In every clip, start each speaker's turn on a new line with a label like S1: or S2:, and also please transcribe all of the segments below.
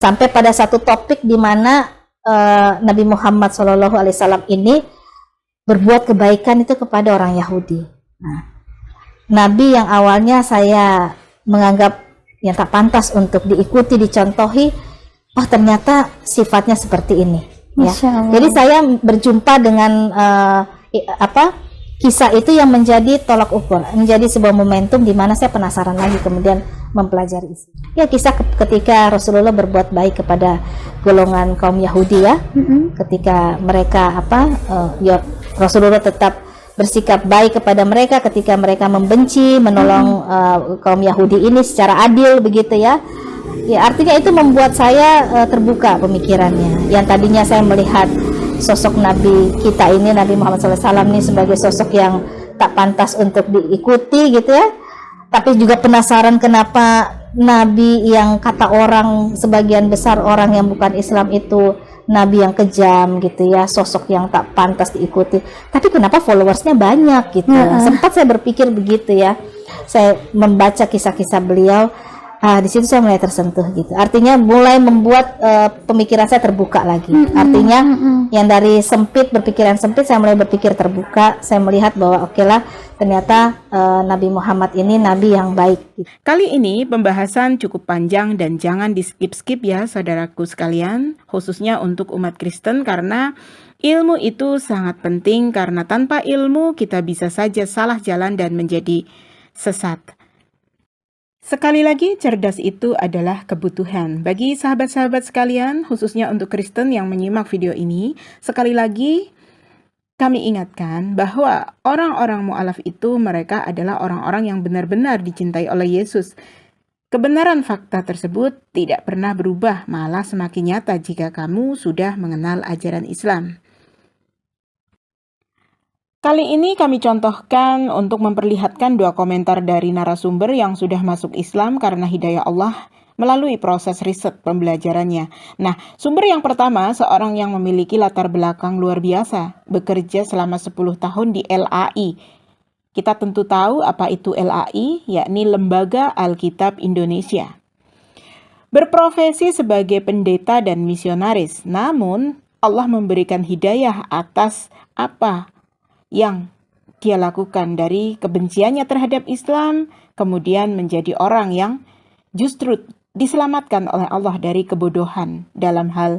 S1: sampai pada satu topik di mana Nabi Muhammad SAW ini berbuat kebaikan itu kepada orang Yahudi. Nah, Nabi yang awalnya saya menganggap yang tak pantas untuk diikuti, dicontohi, oh ternyata sifatnya seperti ini. Ya. Jadi saya berjumpa dengan kisah itu yang menjadi tolak ukur, menjadi sebuah momentum di mana saya penasaran lagi kemudian mempelajari isi. Ya, kisah ketika Rasulullah berbuat baik kepada golongan kaum Yahudi ya, ketika mereka ya Rasulullah tetap bersikap baik kepada mereka ketika mereka membenci, menolong kaum Yahudi ini secara adil begitu ya. Ya, artinya itu membuat saya terbuka pemikirannya. Yang tadinya saya melihat sosok Nabi kita ini, Nabi Muhammad SAW ini sebagai sosok yang tak pantas untuk diikuti gitu ya. Tapi juga penasaran kenapa Nabi yang kata orang, sebagian besar orang yang bukan Islam itu Nabi yang kejam gitu ya, sosok yang tak pantas diikuti. Tapi kenapa followersnya banyak gitu. Sempat saya berpikir begitu ya. Saya membaca kisah-kisah beliau. Di situ saya mulai tersentuh gitu. Artinya mulai membuat pemikiran saya terbuka lagi. Artinya yang dari sempit, berpikiran sempit, saya mulai berpikir terbuka. Saya melihat bahwa oke lah, ternyata Nabi Muhammad ini Nabi yang baik. Gitu.
S2: Kali ini pembahasan cukup panjang dan jangan di skip-skip ya saudaraku sekalian. Khususnya untuk umat Kristen karena ilmu itu sangat penting. Karena tanpa ilmu kita bisa saja salah jalan dan menjadi sesat. Sekali lagi, cerdas itu adalah kebutuhan. Bagi sahabat-sahabat sekalian, khususnya untuk Kristen yang menyimak video ini, sekali lagi kami ingatkan bahwa orang-orang mu'alaf itu mereka adalah orang-orang yang benar-benar dicintai oleh Yesus. Kebenaran fakta tersebut tidak pernah berubah, malah semakin nyata jika kamu sudah mengenal ajaran Islam. Kali ini kami contohkan untuk memperlihatkan dua komentar dari narasumber yang sudah masuk Islam karena hidayah Allah melalui proses riset pembelajarannya. Nah, sumber yang pertama seorang yang memiliki latar belakang luar biasa, bekerja selama 10 tahun di LAI. Kita tentu tahu apa itu LAI, yakni Lembaga Alkitab Indonesia. Berprofesi sebagai pendeta dan misionaris, namun Allah memberikan hidayah atas apa yang dia lakukan dari kebenciannya terhadap Islam, kemudian menjadi orang yang justru diselamatkan oleh Allah dari kebodohan dalam hal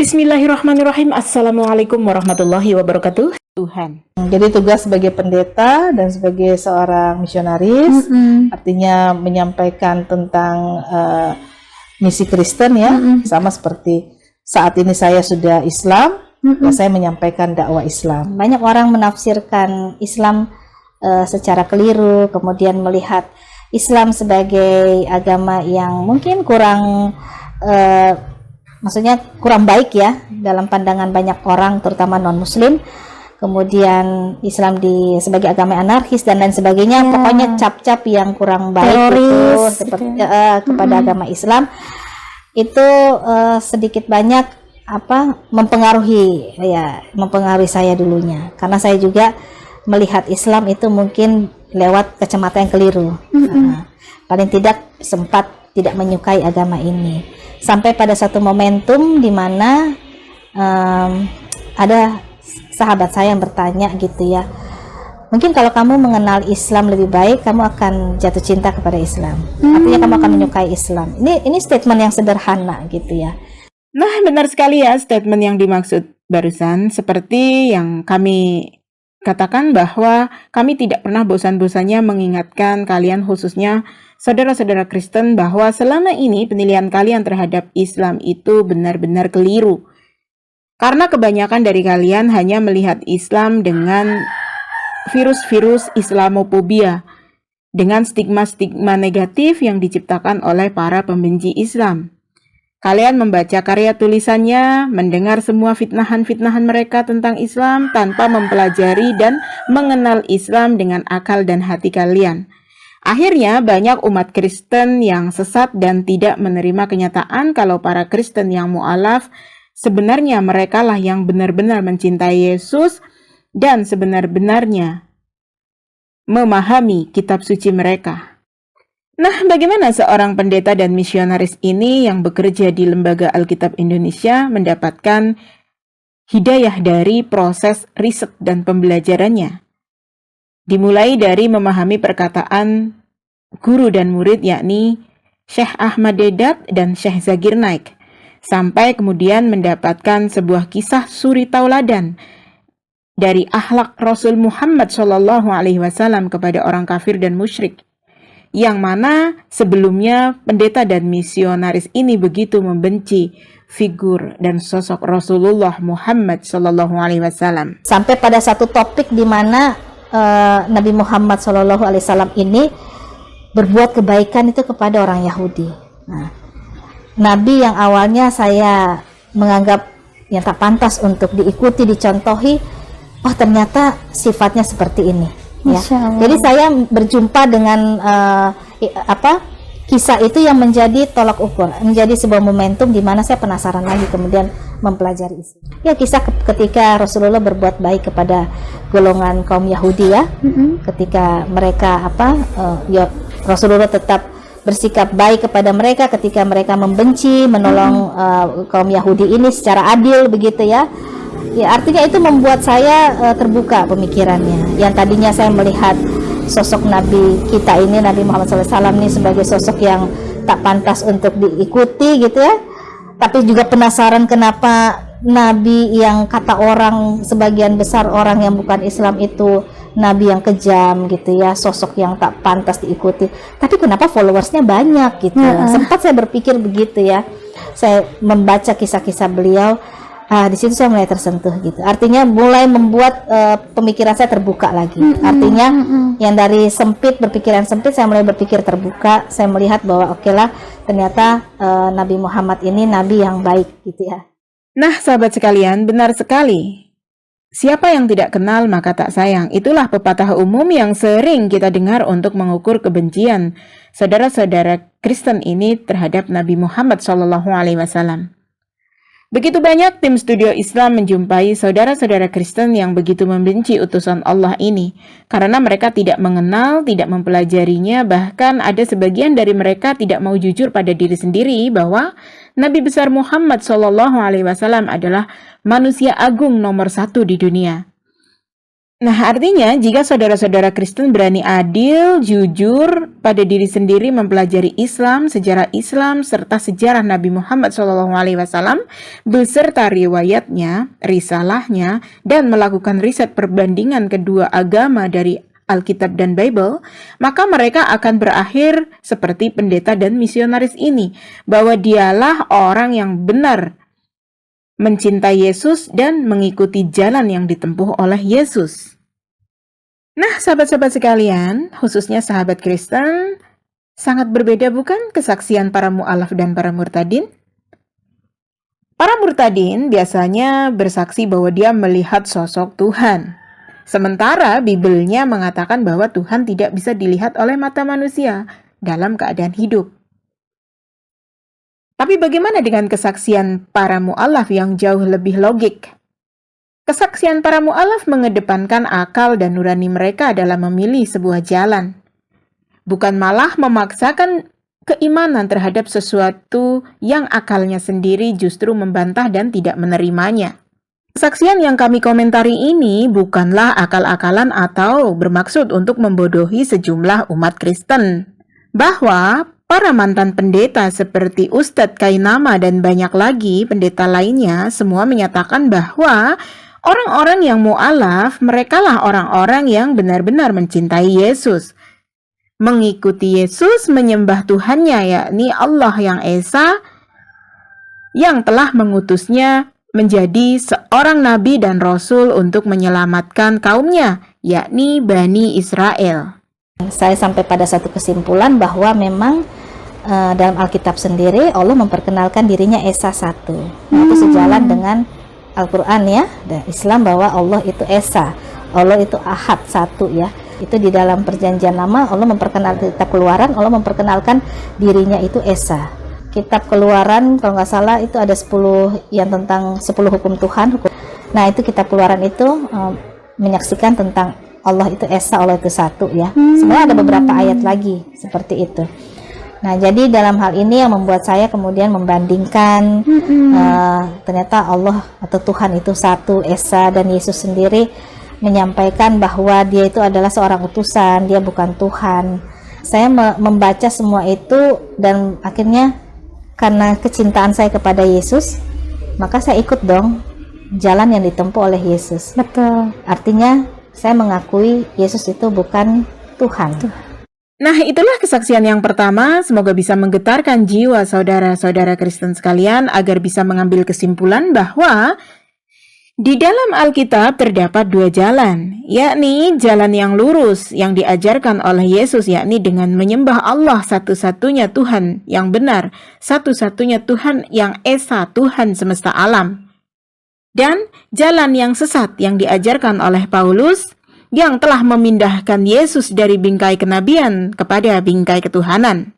S2: Bismillahirrahmanirrahim. Assalamualaikum warahmatullahi wabarakatuh. Tuhan.
S1: Jadi tugas sebagai pendeta dan sebagai seorang misionaris, artinya menyampaikan tentang misi Kristen ya, sama seperti saat ini saya sudah Islam, ya saya menyampaikan dakwah Islam. Banyak orang menafsirkan Islam secara keliru, kemudian melihat Islam sebagai agama yang mungkin kurang maksudnya kurang baik ya dalam pandangan banyak orang, terutama non-muslim. Kemudian Islam sebagai agama anarkis dan lain sebagainya, pokoknya cap-cap yang kurang baik teroris, kepada agama Islam itu sedikit banyak mempengaruhi saya dulunya, karena saya juga melihat Islam itu mungkin lewat kacamata yang keliru. Paling tidak sempat tidak menyukai agama ini. Sampai pada satu momentum di mana ada sahabat saya yang bertanya gitu ya, mungkin kalau kamu mengenal Islam lebih baik, kamu akan jatuh cinta kepada Islam. Artinya kamu akan menyukai Islam. Ini statement yang sederhana gitu ya.
S2: Nah, benar sekali ya statement yang dimaksud barusan. Seperti yang kami katakan bahwa kami tidak pernah bosan-bosannya mengingatkan kalian, khususnya saudara-saudara Kristen, bahwa selama ini penilaian kalian terhadap Islam itu benar-benar keliru. Karena kebanyakan dari kalian hanya melihat Islam dengan virus-virus Islamofobia, dengan stigma-stigma negatif yang diciptakan oleh para pembenci Islam. Kalian membaca karya tulisannya, mendengar semua fitnahan-fitnahan mereka tentang Islam tanpa mempelajari dan mengenal Islam dengan akal dan hati kalian. Akhirnya banyak umat Kristen yang sesat dan tidak menerima kenyataan kalau para Kristen yang mu'alaf sebenarnya merekalah yang benar-benar mencintai Yesus dan sebenar-benarnya memahami kitab suci mereka. Nah, bagaimana seorang pendeta dan misionaris ini yang bekerja di Lembaga Alkitab Indonesia mendapatkan hidayah dari proses riset dan pembelajarannya? Dimulai dari memahami perkataan guru dan murid yakni Syekh Ahmad Dedat dan Syekh Zakir Naik, sampai kemudian mendapatkan sebuah kisah suri tauladan dari akhlak Rasul Muhammad SAW kepada orang kafir dan musyrik, yang mana sebelumnya pendeta dan misionaris ini begitu membenci figur dan sosok Rasulullah Muhammad SAW.
S1: Sampai pada satu topik di mana Nabi Muhammad SAW ini berbuat kebaikan itu kepada orang Yahudi. Nah, Nabi yang awalnya saya menganggap yang tak pantas untuk diikuti, dicontohi, oh ternyata sifatnya seperti ini. Ya. Jadi saya berjumpa dengan kisah itu yang menjadi tolak ukur, menjadi sebuah momentum di mana saya penasaran lagi kemudian mempelajari isi. Ya, kisah ketika Rasulullah berbuat baik kepada golongan kaum Yahudi ya, ketika mereka Rasulullah tetap bersikap baik kepada mereka ketika mereka membenci, menolong kaum Yahudi ini secara adil begitu ya. Ya, artinya itu membuat saya terbuka pemikirannya. Yang tadinya saya melihat sosok Nabi kita ini, Nabi Muhammad SAW ini sebagai sosok yang tak pantas untuk diikuti gitu ya. Tapi juga penasaran kenapa Nabi yang kata orang, sebagian besar orang yang bukan Islam itu Nabi yang kejam gitu ya, sosok yang tak pantas diikuti. Tapi kenapa followersnya banyak gitu ya. Sempat saya berpikir begitu ya. Saya membaca kisah-kisah beliau, di situ saya mulai tersentuh gitu. Artinya mulai membuat pemikiran saya terbuka lagi. Artinya yang dari sempit, berpikiran sempit, saya mulai berpikir terbuka. Saya melihat bahwa oke lah, ternyata Nabi Muhammad ini Nabi yang baik gitu ya.
S2: Nah, sahabat sekalian, benar sekali. Siapa yang tidak kenal maka tak sayang. Itulah pepatah umum yang sering kita dengar untuk mengukur kebencian saudara-saudara Kristen ini terhadap Nabi Muhammad SAW. Begitu banyak tim studio Islam menjumpai saudara-saudara Kristen yang begitu membenci utusan Allah ini karena mereka tidak mengenal, tidak mempelajarinya, bahkan ada sebagian dari mereka tidak mau jujur pada diri sendiri bahwa Nabi besar Muhammad SAW adalah manusia agung nomor 1 di dunia. Nah, artinya jika saudara-saudara Kristen berani adil, jujur pada diri sendiri mempelajari Islam, sejarah Islam, serta sejarah Nabi Muhammad SAW beserta riwayatnya, risalahnya, dan melakukan riset perbandingan kedua agama dari Alkitab dan Bible, maka mereka akan berakhir seperti pendeta dan misionaris ini, bahwa dialah orang yang benar mencintai Yesus dan mengikuti jalan yang ditempuh oleh Yesus. Nah, sahabat-sahabat sekalian, khususnya sahabat Kristen, sangat berbeda bukan kesaksian para mu'alaf dan para murtadin? Para murtadin biasanya bersaksi bahwa dia melihat sosok Tuhan. Sementara Bibelnya mengatakan bahwa Tuhan tidak bisa dilihat oleh mata manusia dalam keadaan hidup. Tapi bagaimana dengan kesaksian para mu'alaf yang jauh lebih logik? Kesaksian para mu'alaf mengedepankan akal dan nurani mereka dalam memilih sebuah jalan. Bukan malah memaksakan keimanan terhadap sesuatu yang akalnya sendiri justru membantah dan tidak menerimanya. Kesaksian yang kami komentari ini bukanlah akal-akalan atau bermaksud untuk membodohi sejumlah umat Kristen. Bahwa para mantan pendeta seperti Ustadz Kainama dan banyak lagi pendeta lainnya semua menyatakan bahwa orang-orang yang mu'alaf merekalah orang-orang yang benar-benar mencintai Yesus, mengikuti Yesus, menyembah Tuhannya yakni Allah yang Esa yang telah mengutusnya menjadi seorang nabi dan rasul untuk menyelamatkan kaumnya yakni Bani Israel.
S1: Saya sampai pada satu kesimpulan bahwa memang dalam Alkitab sendiri Allah memperkenalkan dirinya Esa satu. Nah, itu sejalan dengan Al-Quran ya, dan Islam bahwa Allah itu Esa, Allah itu Ahad satu ya. Itu di dalam perjanjian lama Allah memperkenalkan kitab Keluaran, Allah memperkenalkan dirinya itu Esa. Kitab Keluaran kalau nggak salah itu ada 10 yang tentang 10 hukum Tuhan. Nah itu kitab Keluaran itu menyaksikan tentang Allah itu Esa, Allah itu satu ya. Sebenarnya ada beberapa ayat lagi seperti itu. Nah jadi dalam hal ini yang membuat saya kemudian membandingkan ternyata Allah atau Tuhan itu satu, Esa, dan Yesus sendiri menyampaikan bahwa dia itu adalah seorang utusan, dia bukan Tuhan. Saya membaca semua itu dan akhirnya karena kecintaan saya kepada Yesus, maka saya ikut dong jalan yang ditempuh oleh Yesus.
S3: Betul.
S1: Artinya saya mengakui Yesus itu bukan Tuhan.
S2: Nah, itulah kesaksian yang pertama. Semoga bisa menggetarkan jiwa saudara-saudara Kristen sekalian agar bisa mengambil kesimpulan bahwa di dalam Alkitab terdapat 2 jalan, yakni jalan yang lurus yang diajarkan oleh Yesus, yakni dengan menyembah Allah satu-satunya Tuhan yang benar, satu-satunya Tuhan yang Esa, Tuhan semesta alam. Dan jalan yang sesat yang diajarkan oleh Paulus yang telah memindahkan Yesus dari bingkai kenabian kepada bingkai ketuhanan.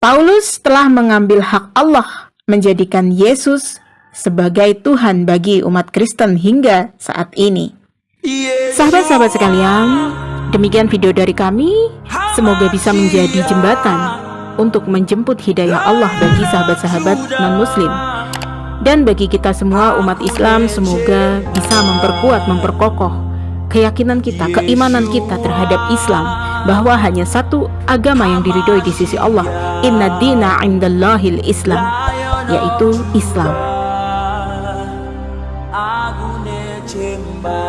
S2: Paulus telah mengambil hak Allah menjadikan Yesus sebagai Tuhan bagi umat Kristen hingga saat ini. Sahabat-sahabat sekalian, demikian video dari kami. Semoga bisa menjadi jembatan untuk menjemput hidayah Allah bagi sahabat-sahabat non-muslim. Dan bagi kita semua umat Islam, semoga bisa memperkokoh keyakinan kita, keimanan kita terhadap Islam, bahwa hanya satu agama yang diridhoi di sisi Allah. Inna dina indallahil Islam, yaitu Islam.
S4: Aku ne chemba